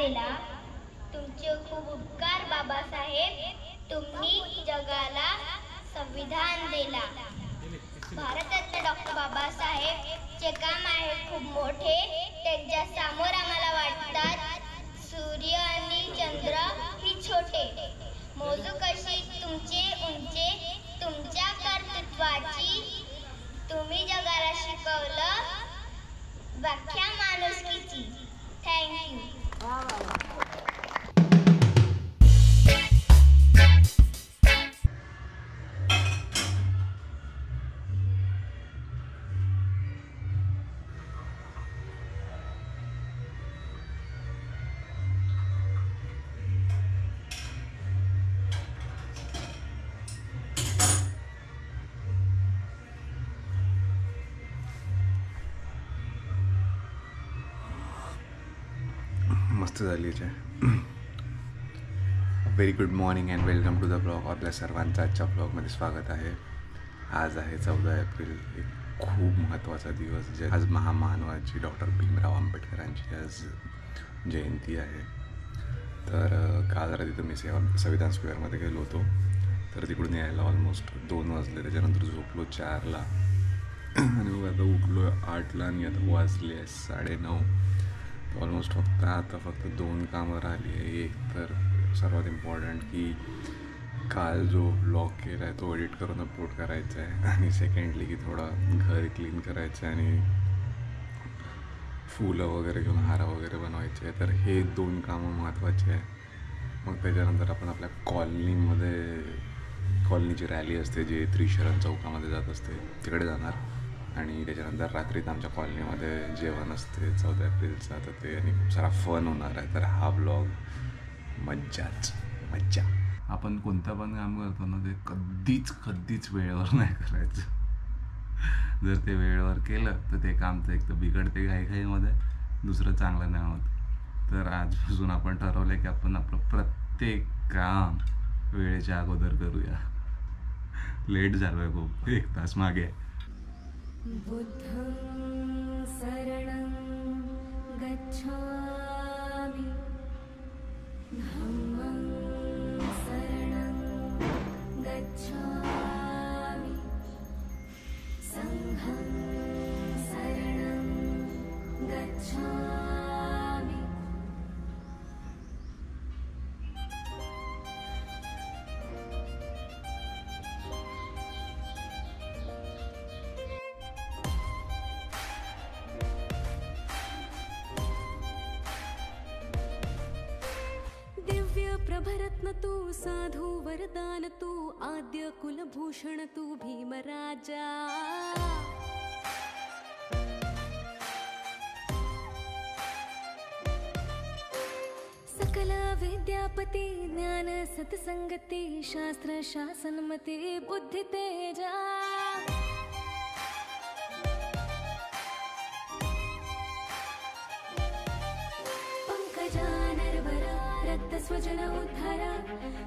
दिला. तुमचे खूप उपकार बाबासाहेब. तुम्ही जगाला संविधान दिला. भारतरत्न डॉक्टर बाबासाहेबचे काम आहे खूप मोठे. त्यांच्या समोर आम्हाला वाटतात सूर्य आणि चंद्र ही छोटे. मोजू कशी तुमचे उंचे तुमच्या कर्तृत्वाची. तुम्ही जगाला शिकवलं व्याख्या माणुसकीची. थँक्यू. मस्त झाली आहे. Very good morning and welcome to the blog. आपल्या सर्वांचं आजच्या ब्लॉगमध्ये स्वागत आहे. आज आहे 14 एप्रिल. एक खूप महत्त्वाचा दिवस. जे आज महामानवाची डॉक्टर भीमराव आंबेडकरांची आज जयंती आहे. तर काल रात्री मी संविधान स्क्वेअरमध्ये गेलो होतो. तर तिकडून यायला ऑलमोस्ट 2 वाजले. त्याच्यानंतर झोपलो 4ला आणि मग आता उठलो 8ला आणि आता वाजले 9:30. ऑलमोस्ट फक्त 2 कामं राहिली आहे. एक तर सर्वात इम्पॉर्टंट की काल जो ब्लॉग केला आहे तो एडिट करून अपलोड करायचा आहे. आणि सेकंडली की थोडा घर क्लीन करायचं आहे आणि फुलं वगैरे घेऊन हारा वगैरे बनवायचे आहे. तर हे 2 कामं महत्त्वाचे आहे. मग त्याच्यानंतर आपण आपल्या कॉलनीची रॅली असते जे त्रिशरण चौकामध्ये जात असते तिकडे जाणार. आणि त्याच्यानंतर रात्रीत आमच्या कॉलनीमध्ये जेवण असते 14 एप्रिलचं. तर ते आणि खूप सारा फन होणार आहे. तर हा ब्लॉग मज्जा. आपण कोणतं पण काम करतो ना ते कधीच वेळेवर नाही करायचं. जर ते वेळेवर केलं तर ते काम तर एक तर बिघडते घाईमध्ये, दुसरं चांगलं नाही होत. तर आजपासून आपण ठरवलं आहे की आपण आपलं प्रत्येक काम वेळेच्या अगोदर करूया. लेट झालो आहे खूप, 1 तास मागे. बुद्धं शरणं गच्छामि, धम्मं शरणं गच्छामि, संघं शरणं गच्छामि. प्रभरत्न तू, साधु वरदान तू, आद्य कुलभूषण तू भीमराजा. सकल विद्यापती, ज्ञान सत्संगती, शास्त्र शासनमती, बुद्धि तेजा. स्वजन उद्धारा,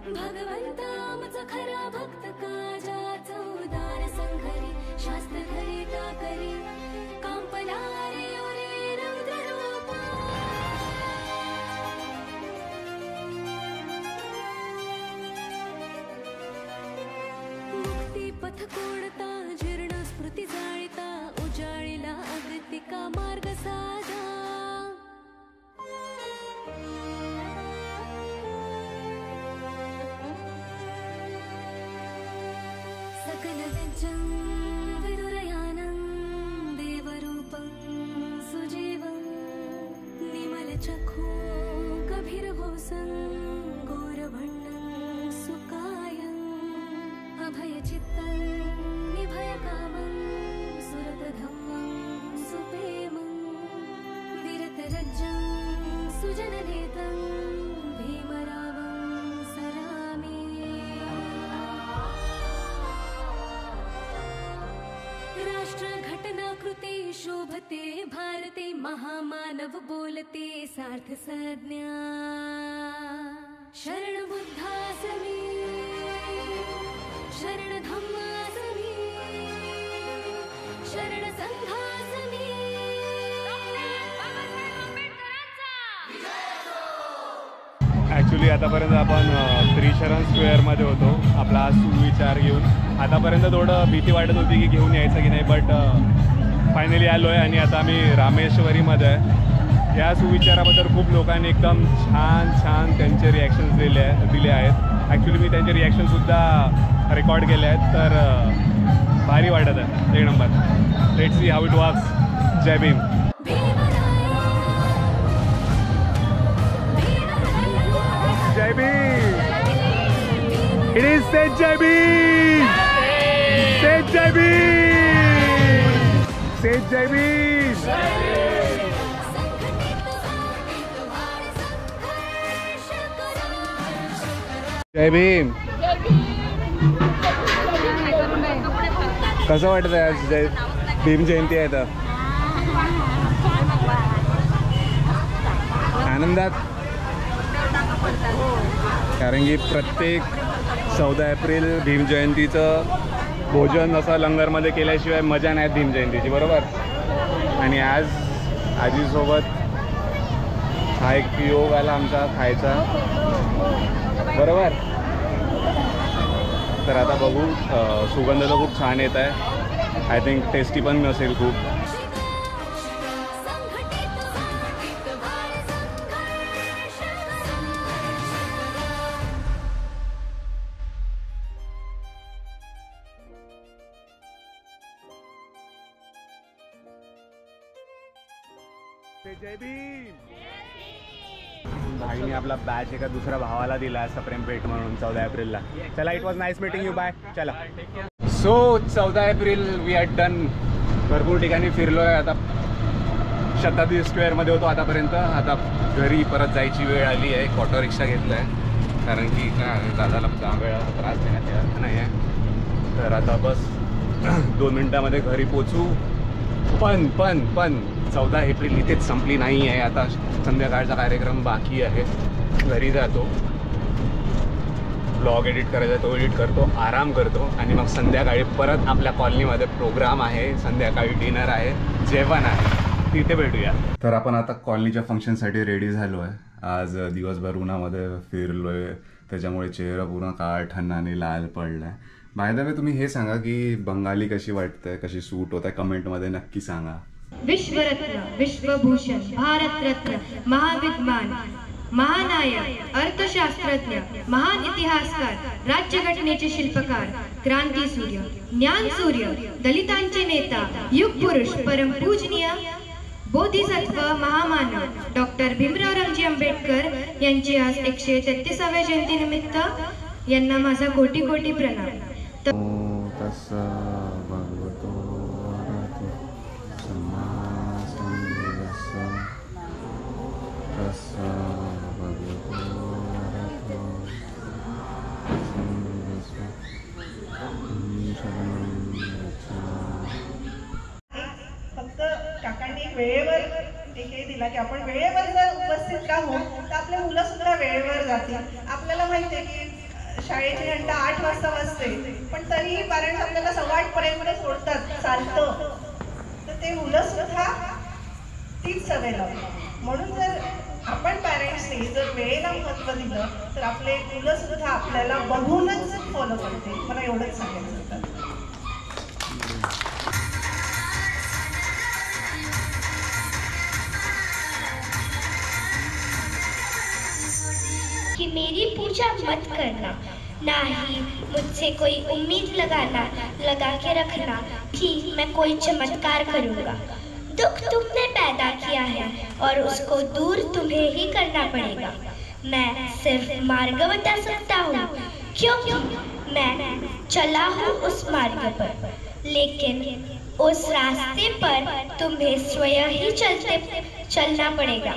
भगवंता आमचा खरा भक्त काजाचा उदार संघरी, शास्त्र धरी टाकरी, कांपणारे ओरे रौद्र रूपा. मुक्ती पथ कोणता, जीर्ण स्मृती जाळिता, उजाळीला अगतिका मार्ग साधा. सकलविज्जं विदुरयानं, देवरूपं सुजीवं, निमलचक्षु गभीरघोषं, घोरभण्डं सुकायं, अभयचित्तं निभयकामं, सुरतधम्मं सुप्रेमं, विरतरज्जं सुजननेतं, भीमरावं सरामि. राष्ट्रघटनाकृते शोभते भारते, महामानव बोलते सार्थ संज्ञा. शरण बुद्धासमी, शरण धम्मासमी, शरण संघासमी. डॉक्टर बाबासाहेब आंबेडकरांचा विजय असो. ॲक्च्युली आतापर्यंत आपण त्रिशरण स्क्वेअरमध्ये होतो आपला हा सुविचार घेऊन. आतापर्यंत थोडं भीती वाटत होती की घेऊन यायचं की नाही, बट फायनली आलो आहे आणि आता आम्ही रामेश्वरीमध्ये आहे. या सुविचाराबद्दल खूप लोकांनी एकदम छान छान त्यांचे रिॲक्शन्स दिले आहेत. ॲक्च्युली मी त्यांचे रिॲक्शनसुद्धा रेकॉर्ड केले आहेत, तर भारी वाटत आहे, एक number. Let's see how it works. जय भीम. जय भीम. इट इज से जय भीम. से जय भीम. से जय भीम. जय भीम. कसं वाटतं आज जय भीम जयंती आहे तर आनंदात? कारण की प्रत्येक 14 एप्रिल भीम जयंतीचं भोजन असं लंगरमध्ये केल्याशिवाय मजा नाही भीम जयंतीची, बरोबर. आणि आज आजीसोबत हा एक योग आला आमचा खायचा, बरोबर. तर आता बघू, सुगंध तर खूप छान येत आहे. आय थिंक टेस्टी पण नसेल खूप. जय भीम. भाईने आपला बॅच एका दुसऱ्या भावाला दिला असं प्रेम भेट म्हणून 14 एप्रिलला. चला, it was nice meeting you. Bye. चला. So 14 April we had done. भरपूर ठिकाणी फिरलो आहे. आता शताब्दी स्क्वेअरमध्ये होतो आतापर्यंत. आता घरी परत जायची वेळ आली आहे. एक ऑटो रिक्षा घेतला आहे कारण की काय दादाला वेळाचा त्रास देण्यात अर्थ नाही आहे. तर आता बस 2 मिनटामध्ये घरी पोचू. पण 14 एप्रिल इथेच संपली नाही आहे. आता संध्याकाळचा कार्यक्रम बाकी आहे. घरी जातो, ब्लॉग एडिट करायचा तो एडिट करतो, आराम करतो आणि मग संध्याकाळी परत आपल्या कॉलनीमध्ये प्रोग्राम आहे. संध्याकाळी डिनर आहे, जेवण आहे, तिथे भेटूया. तर आपण आता कॉलनीच्या फंक्शनसाठी रेडी झालो आहे. आज दिवसभर उन्हामध्ये फिरलो आहे, त्याच्यामुळे चेहरा पूर्ण काळ ठन्नाने लाल पडला आहे. बाय द वे तुम्ही हे सांगा की बंगाली कशी वाटते, कशी सूट होत आहे, कमेंटमध्ये नक्की सांगा. विश्वरत्न, विश्वभूषण, भारतरत्न, महाविद्वान, महानायक, अर्थशास्त्रज्ञ, महान इतिहासकार, राज्यघटनेचे शिल्पकार, क्रांतीसूर्य, ज्ञानसूर्य, दलितांचे नेता, युगपुरुष, परमपूजनीय बोधिसत्व, महामानव डॉक्टर भीमराव रामजी आंबेडकर यांची आज 133व्या जयंतीनिमित्त यांना माझा कोटी कोटी प्रणाम. फक्त काकांनी वेळेवर एक हे दिला की आपण वेळेवर जर उपस्थित राहू तर आपले मुलं सुद्धा वेळेवर जातील. आपल्याला माहिती आहे की शाळेची घंटा 8 वाजता वाजते, पण तरीही पॅरेंट्स आपल्याला 8:15 पर्यंत सोडतात, चालतं. तर ते मुलं सुद्धा तीच सवय लावतात. म्हणून जर आपण पॅरेंट्सनी जर वेळेला महत्त्व दिलं तर आपले मुलं सुद्धा आपल्याला बघूनच फॉलो करतील. मला एवढंच सांगायचं होतं. कि मेरी पूजा मत करना, ना ही मुझसे कोई उम्मीद लगा के रखना कि मैं कोई चमत्कार करूँगा. दुख तुमने पैदा किया है और उसको दूर तुम्हें ही करना पड़ेगा. मैं सिर्फ मार्ग बता सकता हूँ, क्योंकि मैं चला हूँ उस मार्ग पर, लेकिन उस रास्ते पर तुम्हें स्वयं ही चलना पड़ेगा.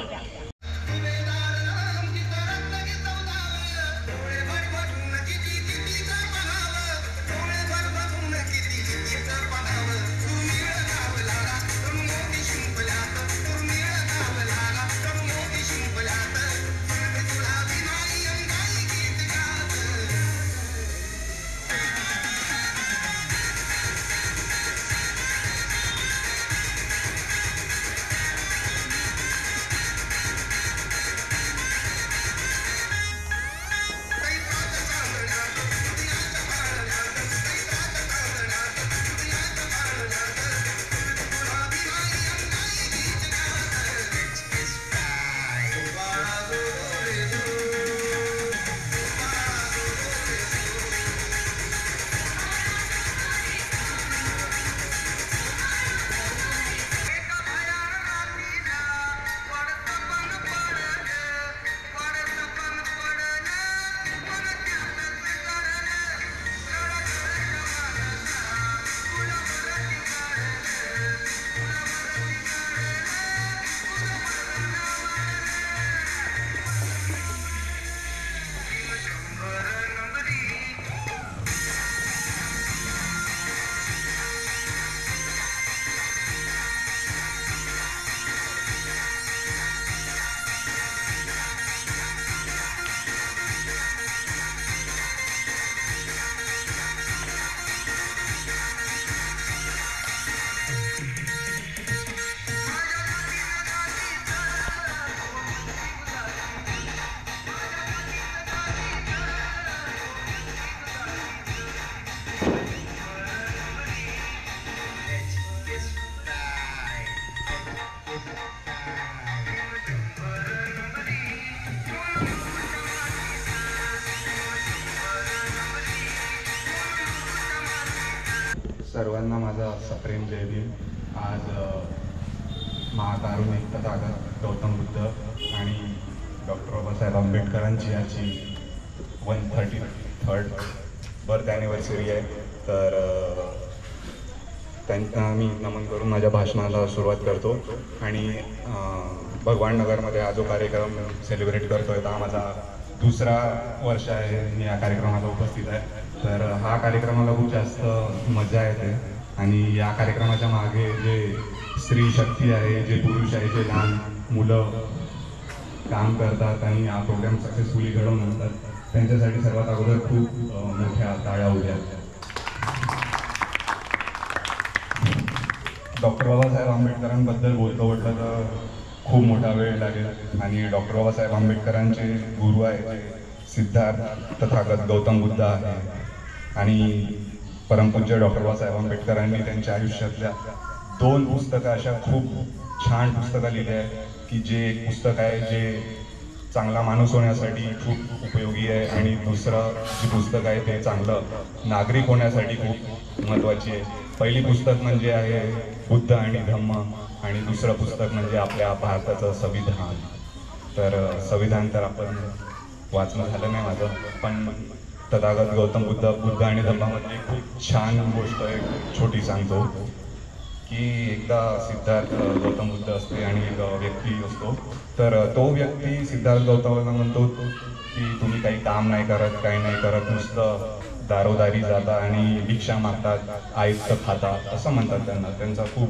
सर्वांना माझा सप्रेम जय भीम. आज महाकारुणिक तथागत गौतम बुद्ध आणि डॉक्टर बाबासाहेब आंबेडकरांची याची 133rd बर्थ ॲनिव्हर्सरी आहे. तर त्यांना मी नमन करून माझ्या भाषणाला सुरुवात करतो. आणि भगवान नगरमध्ये हा जो कार्यक्रम सेलिब्रेट करतो आहे हा माझा दुसरा वर्ष आहे मी या कार्यक्रमाला उपस्थित आहे. तर हा कार्यक्रमाला खूप जास्त मजा येते आणि या कार्यक्रमाच्या मागे जे स्त्री शक्ती आहे, जे पुरुष आहे, जे लहान मुलं काम करतात आणि हा प्रोग्राम सक्सेसफुली घडवून आणतात त्यांच्यासाठी सर्वात अगोदर खूप मोठ्या टाळ्या उद्या. डॉक्टर बाबासाहेब आंबेडकरांबद्दल बोलतो म्हटलं तर खूप मोठा वेळ लागेल. आणि डॉक्टर बाबासाहेब आंबेडकरांचे गुरु आहे सिद्धार्थ तथागत गौतम बुद्ध आहे. आणि परमपूज्य डॉक्टर बाबासाहेब आंबेडकरांनी त्यांच्या आयुष्यातल्या 2 पुस्तकं अशा खूप छान पुस्तकं लिहिली आहे की जे एक पुस्तक आहे जे चांगला माणूस होण्यासाठी खूप उपयोगी आहे आणि दुसरं जे पुस्तक आहे ते चांगलं नागरिक होण्यासाठी खूप महत्त्वाची आहे. पहिली पुस्तक म्हणजे आहे बुद्ध आणि धम्म आणि दुसरं पुस्तक म्हणजे आपल्या भारताचं संविधान. तर संविधान तर आपण वाचणं झालं नाही माझं, पण तथागत गौतम बुद्ध आणि धम्मामधली खूप छान गोष्ट एक छोटी सांगतो की एकदा सिद्धार्थ गौतम बुद्ध असते आणि एक व्यक्ती असतो. तर तो व्यक्ती सिद्धार्थ गौतमला म्हणतो की तुम्ही काही काम नाही करत, काही नाही करत, नुसतं दारोदारी जाता आणि भिक्षा मागतात, आयुक्त खाता असं म्हणतात त्यांना. त्यांचा खूप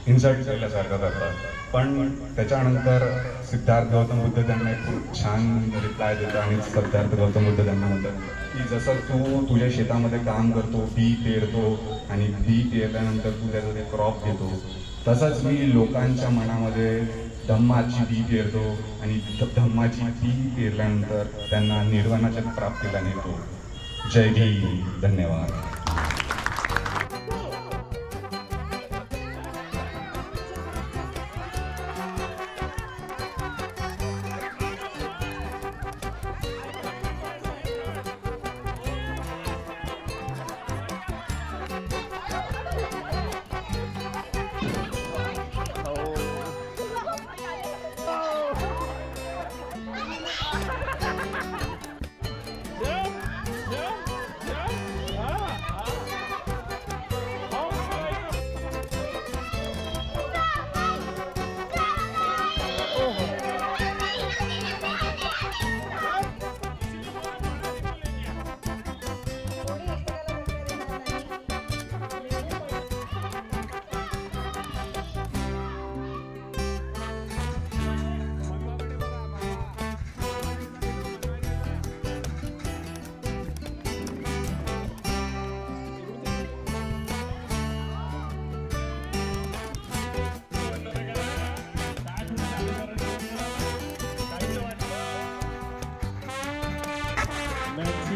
इन्सल्ट केल्यासारखं करतात. पण त्याच्यानंतर सिद्धार्थ गौतम बुद्ध त्यांना एक खूप छान रिप्लाय देतो आणि सिद्धार्थ गौतम बुद्ध त्यांना म्हणतात की जसं तू तुझ्या शेतामध्ये काम करतो, बी पेरतो आणि बी पेरल्यानंतर तू त्याचं ते क्रॉप घेतो, तसंच मी लोकांच्या मनामध्ये धम्माची बी पेरतो आणि धम्माची बी पेरल्यानंतर त्यांना निर्वाणाच्या प्राप्तीला नेतो. जय भीम. धन्यवाद.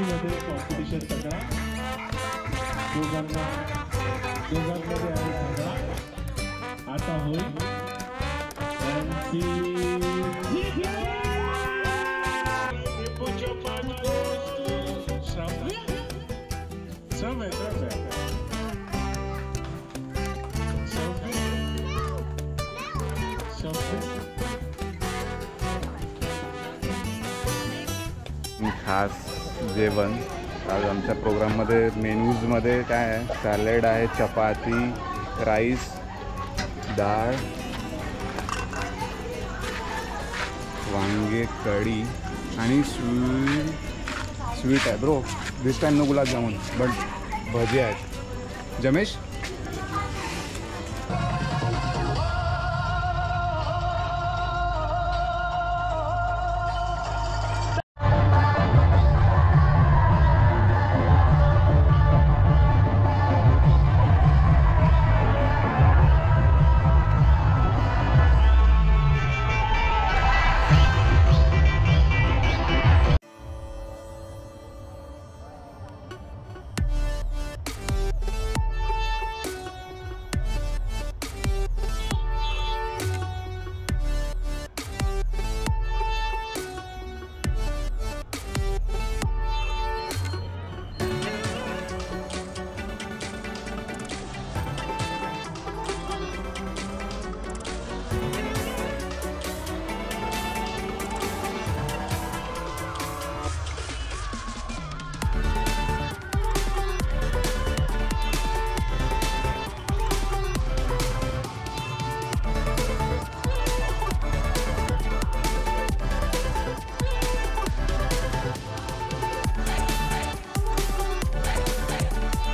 मध्ये कॉम्पिटिशन सगळा दोघांमध्ये आहे सगळा. आता होईल खास जेवण आज आमच्या प्रोग्राममध्ये मेन्यूजमध्ये काय आहे, सॅलेड आहे, चपाती, राईस, डाळ, वांगे कढी आणि स्वीट आहे. Bro this time no gulab jamun but bhaji आहेत. जमेश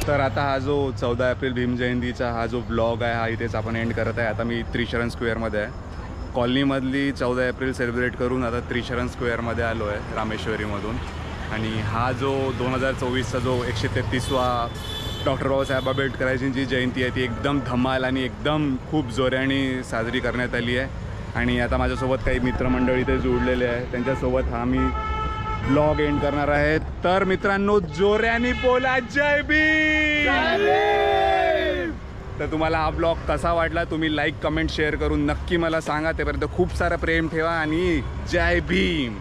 तर आता हा जो 14 एप्रिल भीमजयंतीचा हा जो ब्लॉग आहे हा इथेच आपण एंड करत आहे. आता मी त्रिशरण स्क्वेअरमध्ये आहे. कॉलनीमधली 14 एप्रिल सेलिब्रेट करून आता त्रिशरण स्क्वेअरमध्ये आलो आहे रामेश्वरीमधून. आणि हा जो 2024चा जो 133वा डॉक्टर बाबासाहेब आंबेडकरांची जयंती आहे ती एकदम धमाल आणि एकदम खूप जोऱ्याने साजरी करण्यात आली आहे. आणि आता माझ्यासोबत काही मित्रमंडळी इथे जोडलेले आहे, त्यांच्यासोबत हा मी ब्लॉग एंड करणार आहे. तर मित्रांनो, जोऱ्याने बोला जय भीम. तर तुम्हाला हा ब्लॉग कसा वाटला तुम्ही लाईक कमेंट शेअर करून नक्की मला सांगा. तेपर्यंत खूप सारं प्रेम ठेवा आणि जय भीम.